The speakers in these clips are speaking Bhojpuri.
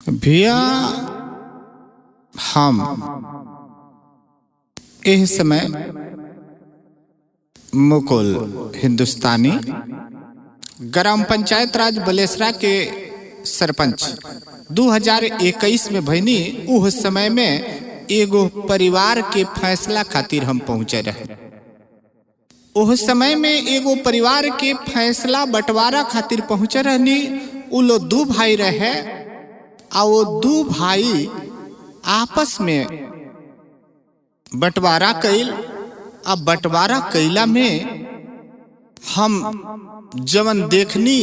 भैया हम इस समय मुकुल हिंदुस्तानी ग्राम पंचायत राज बलेसरा के सरपंच 2021 में भईनी। उस समय में एगो परिवार के फैसला खातिर हम पहुंचे रहे। उस समय में एगो परिवार के फैसला बंटवारा खातिर पहुंचे रहनी। उ लोग दो भाई रहे आ वो दो भाई आपस में बंटवारा कइल। अब बंटवारा कइला में हम जवन देखनी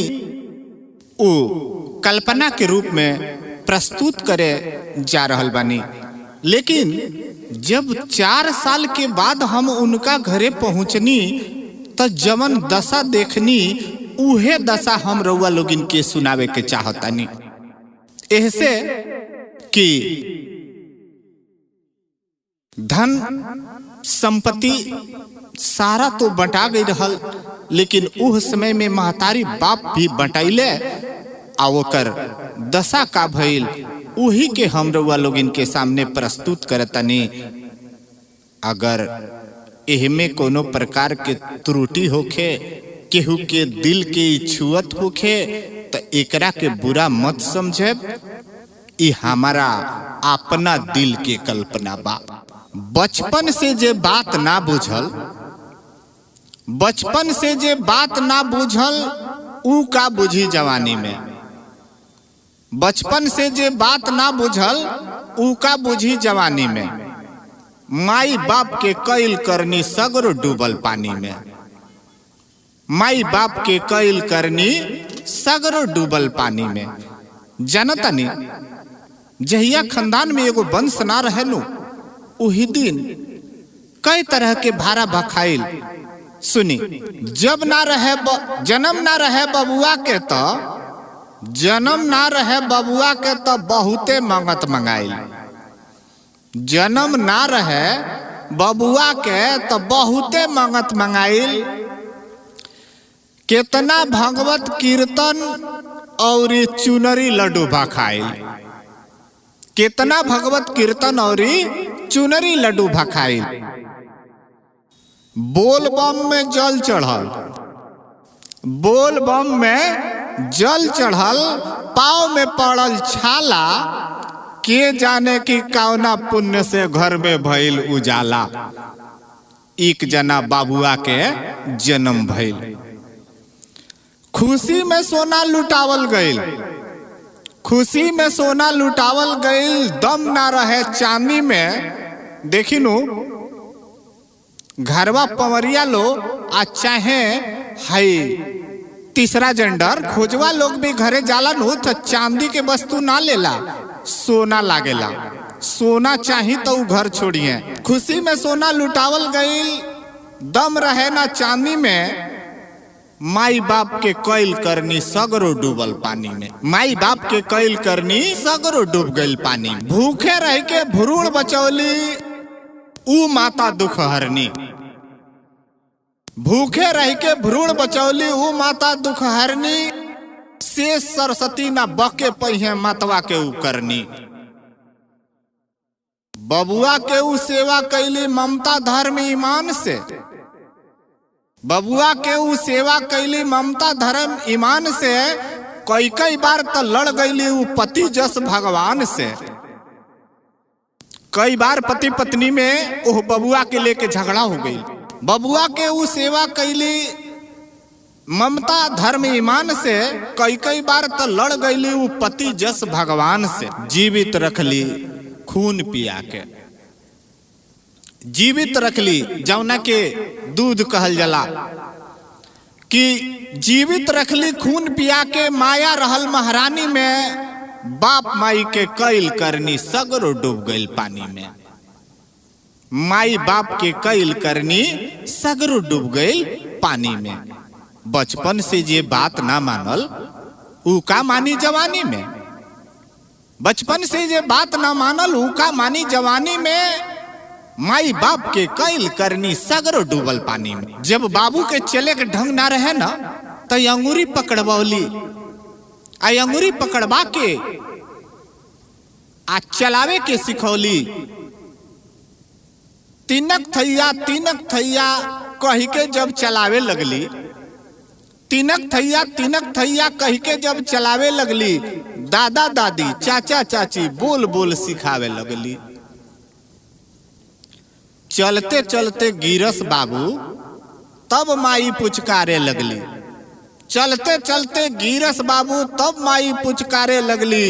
वो कल्पना के रूप में प्रस्तुत करे जा रहल बानी। लेकिन जब 4 साल के बाद हम उनका घरे पहुंचनी तो जवन दशा देखनी उहे दशा हम रउआ लोगिन के सुनावे के चाहतानी। ऐसे कि धन संपत्ति सारा तो बंटा गई रहल, लेकिन उस समय में महतारी बाप भी बंटाइले आ ओकर दशा का भइल उही के हम रउआ लोगिन के सामने प्रस्तुत करतनी। अगर एहमे कोनो प्रकार के त्रुटि होखे, केहू के दिल के छुअत होखे तो एकरा के बुरा मत समझे। ई हमारा अपना दिल के कल्पना बा। बचपन से जे बात ना बुझल, बचपन से जे बात ना बुझल ऊ का बुझी जवानी में। बचपन से जे बात ना बुझल ऊ का बुझी जवानी में। माई बाप के कइल करनी सगरो डूबल पानी में। माई बाप के कइल करनी सगरो डूबल पानी में। जनतनी जहिया खानदान में एगो वंश ना रहेनु उही दिन कई तरह के भारा भखाइल सुनी। जब ना रहे जन्म ना रहे बबुआ के तो जन्म ना रहे बबुआ के तो बहुते मंगत मंगाइल। जन्म ना रहे बबुआ के तो बहुते मंगत मंगाइल। कितना भगवत कीर्तन और चुनरी लड्डू भखाइल। कितना भगवत कीर्तन और चुनरी लड्डू भखाइल। बोल बम में जल चढ़ल, बोल बम में जल चढ़ल, पाँव में पड़ल छाला। के जाने कि कौना पुण्य से घर में भइल उजाला। एक जना बाबुआ के जन्म भइल। खुशी में सोना लुटावल गइल, खुशी में सोना लुटावल गइल। दम ना रहे चांदी में। देखिनु घरवा पवरिया लो आ चाहे हई तीसरा जेंडर खोजवा लोग भी घरे जाला नु तो चांदी के वस्तु ना लेला, सोना लागेला। सोना चाही तो घर छोड़िए। खुशी में सोना लुटावल गइल, दम रहे ना चांदी में। माई बाप के कइल करनी सगरो डूबल पानी में। माई बाप के कइल करनी सगरो डूब गइल पानी में। भूखे रह के भ्रूण बचौली ऊ माता दुख हरनी। भूखे रह के भ्रूण बचौली ऊ माता दुख हरनी। शेष सरस्वती ना बके पहिए मतवा के ऊ करनी। बबुआ के ऊ सेवा कैली ममता धर्म ईमान से। बबुआ के ऊ सेवा कैली ममता धर्म ईमान से। कई कई बार तो लड़ गईली ऊ पति जस भगवान से। कई बार पति पत्नी में ओह बबुआ के लेके झगड़ा हो गई। बबुआ के ऊ सेवा कैली ममता धर्म ईमान से। कई कई बार तो लड़ गईली ऊ पति जस भगवान से। जीवित रखली खून पिया के, जीवित रखली जौना के दूध कहल जला कि जीवित रखली खून पिया के। माया रहल महारानी में। बाप माई के कइल करनी सगरो डूब गइल पानी में। माई बाप के कइल करनी सगरो डूब गइल पानी में। बचपन से जे बात ना मानल ऊ का मानी जवानी में। बचपन से जे बात ना मानल ऊ का मानी जवानी में। माई बाप के कइल करनी सगरो डूबल पानी में। जब बाबू के चले के ढंग ना रहे ना तो अंगूरी पकड़बौली। अंगूरी पकड़वा के आ चलावे के सिखौली। तिनक थैया कही के जब चलावे लगली, तिनक थैया कही के जब चलावे लगली, दादा दादी चाचा चाची बोल बोल सिखावे लगली। चलते चलते गिरस बाबू तब माई पुचकारे लगली। चलते चलते गिरस बाबू तब माई पुचकारे लगली।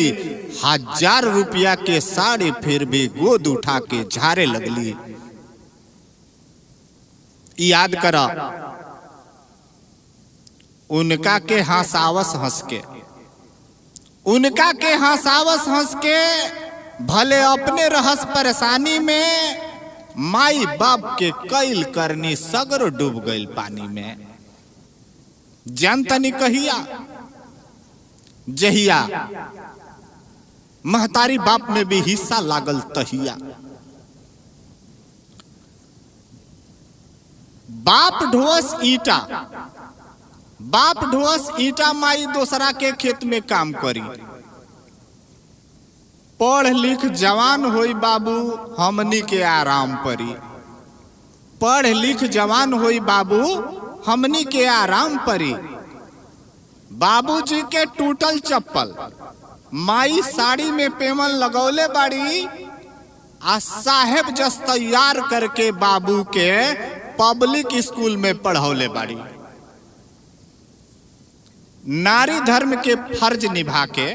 1000 रुपया के साड़ी फिर भी गोद उठा के झारे लगली। याद करा उनका के हंसावस हंस के, उनका के हंसावस हंस के, भले अपने रहस परेशानी में। माई बाप के कैल करनी सगर डूब गईल पानी में। जानतनी कहिया जहिया महतारी बाप में भी हिस्सा लागल तहिया। बाप ढोस ईटा माई दूसरा के खेत में काम करी। पढ़ लिख जवान होई बाबू हमनी के आराम परी। पढ़ लिख जवान होई बाबू हमनी के आराम परी। बाबूजी के टूटल चप्पल माई साड़ी में पेमन लगौले बाड़ी। आ साहेब जस तैयार करके बाबू के पब्लिक स्कूल में पढ़ौले बाड़ी। नारी धर्म के फर्ज निभा के,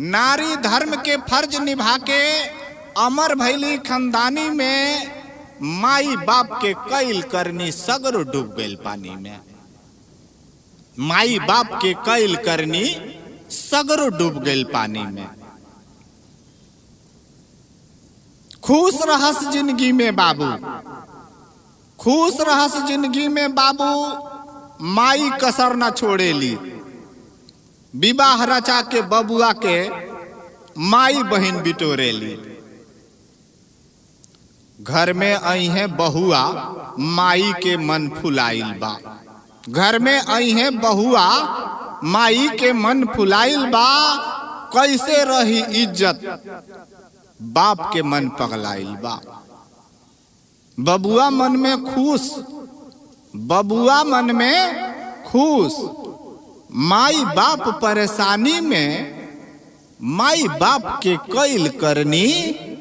नारी धर्म के फर्ज निभा के अमर भैली खानदानी में। माई बाप के कैल करनी सगरो डूब गईल पानी में। माई बाप के कैल करनी सगरो डूब गईल पानी में। खुश रहस जिंदगी में बाबू, खुश रहस जिंदगी में बाबू। माई कसर न छोड़ेली। विवाह रचा के बबुआ के माई बहन बिटोरेली। घर में आई है बहुआ माई के मन फुलाइल बा। घर में आई है बहुआ माई के मन फुलाइल बा। कैसे रही इज्जत बाप के मन पगलाइल बा। बबुआ मन में खुश, बबुआ मन में खुश। माई बाप परेशानी में, माई बाप के कैल करनी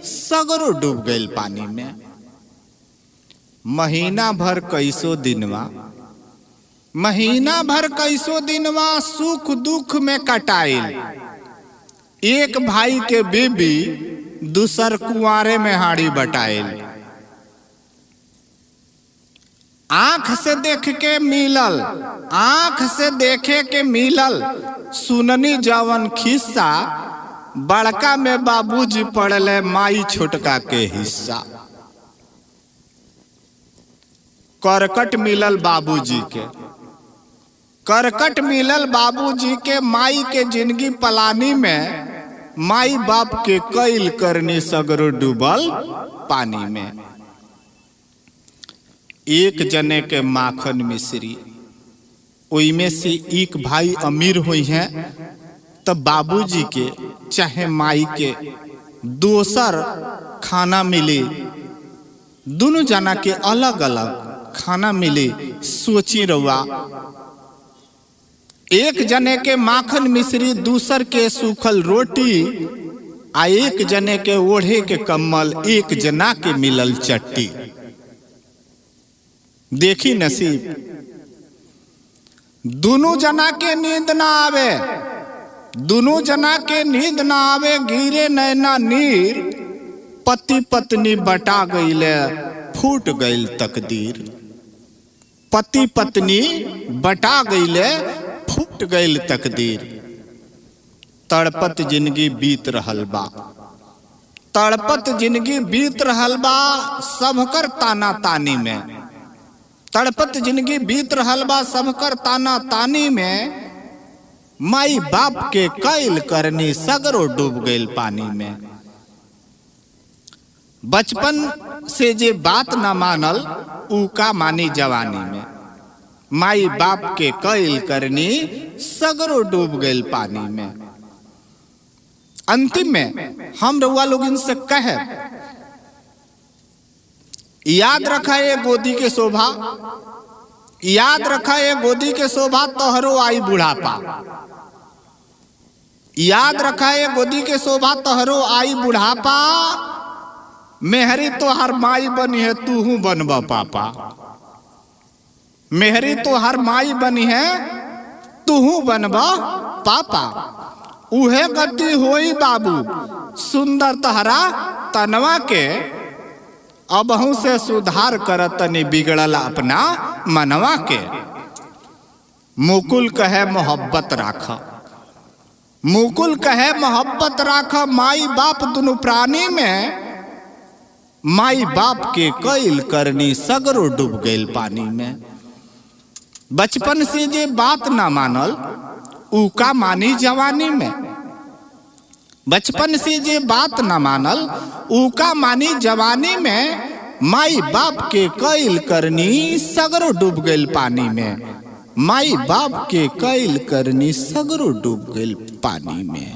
सगरो डूब गईल पानी में। महीना भर कैसो दिनवा, महीना भर कैसो दिनवा सुख दुख में कटाइल। एक भाई के बीबी दूसर कुंवारे में हाड़ी बटाइल। आंख से देख के मिलल, आंख से देखे के मिलल सुननी जवन खिस्सा। बड़का में बाबूजी पड़ले माई छोटका के हिस्सा। करकट मिलल बाबूजी के, करकट मिलल बाबूजी के। माई के जिंदगी पलानी में माई बाप के कैल करनी सगरो डूबल पानी में। एक जने के माखन मिश्री, ओई में से एक भाई अमीर हुई हैं तब बाबूजी के चाहे माई के दोसर खाना मिले। दोनों जना के अलग अलग खाना मिले। सोची रहुआ, एक जने के माखन मिश्री, दूसर के सूखल रोटी, आ एक जने के ओढ़े के कम्बल, एक जना के मिलल चट्टी। देखी नसीब, दोनों जना के नींद ना आवे, दोनों जना के नींद ना आवे। गिरे नैना नीर, पति पत्नी बटा गईले, फूट गईल तकदीर। पति पत्नी बटा गईले, फूट गईल तकदीर। तड़पत जिंदगी बीत रहल बा, तड़पत जिंदगी बीत रहल बा सबकर ताना तानी में। तड़पत जिंदगी बीत रहल बा सबकर ताना तानी में। माई बाप के कैल करनी सगरो डूब गईल पानी में। बचपन से जे बात न मानल ऊ का मानी जवानी में। माई बाप के कैल करनी सगरो डूब गईल पानी में। अंतिम में हम रउआ लोग इनसे कहे, याद रखा ये गोदी के शोभा, याद रखा ये गोदी के शोभा, तोहरो आई बुढ़ापा। याद रखा ये गोदी के शोभा, तोहरो आई बुढ़ापा। मेहरी तो हर माई बनी है, तू हूं बनबा पापा। मेहरी तो हर माई बनी है, तू हूं बनबा पापा। उहे गति होई बाबू सुंदर तहरा तनवा के, अबहू से सुधार करत तनी बिगड़ल अपना मनवा के। मुकुल कहे मोहब्बत राख, मुकुल कहे मोहब्बत राख, माई बाप दुनु प्राणी में। माई बाप के कईल करनी सगरो डूब गईल पानी में। बचपन से जे बात ना मानल उका मानी जवानी में। बचपन से जे बात ना मानल उका मानी जवानी में। माई बाप के कईल करनी सगरो डूब गईल पानी में। माई बाप के कईल करनी सगरो डूब गईल पानी में।